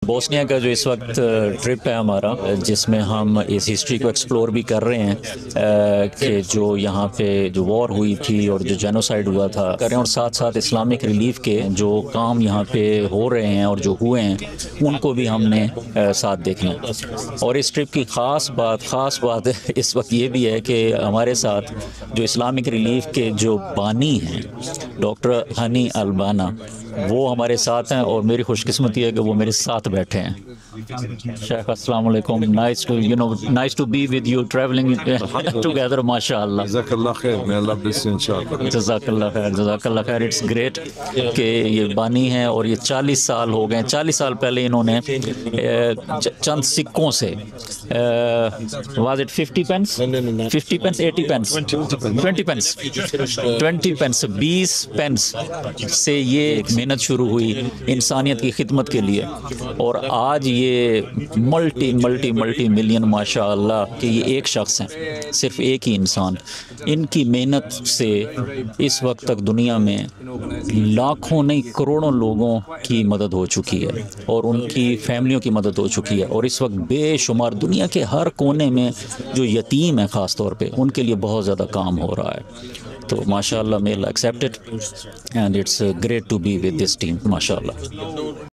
Bosnia کا جو اس وقت ٹرپ ہے ہمارا، جس میں ہم اس ہسٹری کو ایکسپلور بھی کر رہے ہیں کہ جو یہاں پہ جو وار ہوئی تھی اور جو جینوسائیڈ ہوا تھا کر رہے ہیں، اور ساتھ ساتھ اسلامک ریلیف کے جو کام یہاں پہ ہو رہے ہیں اور جو ہوئے ہیں ان کو بھی ہم نے ساتھ دیکھنا ہے۔ اور اس ٹرپ کی خاص بات اس وقت یہ بھی ہے کہ ہمارے ساتھ جو اسلامک ریلیف کے جو بانی ہیں ڈاکٹر ہنی البانا، وہ ہمارے ساتھ ہیں، اور میری خوش قسمتی ہے کہ وہ میرے ساتھ بیٹھے ہیں۔ شیخ السلام علیکم، nice to be with you travelling together, ماشاء اللہ۔ جزاک اللہ خیر، میں اللہ بلیس یو انشاءاللہ۔ جزاک اللہ خیر، جزاک اللہ خیر۔ اٹس گریٹ کہ یہ بانی ہیں اور یہ 40 سال ہو گئے۔ 40 سال پہلے انہوں نے چند سکوں سے واز اٹ 50 پینس 50 پینس 80 پینس 20 پینس 20 پینس 20 پینس سے یہ محنت شروع ہوئی انسانیت کی خدمت کے لیے، اور آج یہ ملٹی ملین ماشاء اللہ کہ یہ ایک شخص ہیں، صرف ایک ہی انسان۔ ان کی محنت سے اس وقت تک دنیا میں لاکھوں نہیں کروڑوں لوگوں کی مدد ہو چکی ہے، اور ان کی فیملیوں کی مدد ہو چکی ہے، اور اس وقت بے شمار دنیا کے ہر کونے میں جو یتیم ہیں خاص طور پہ ان کے لیے بہت زیادہ کام ہو رہا ہے۔ تو ماشاء اللہ، may Allah accept it and it's great to be with this team، ماشاء اللہ۔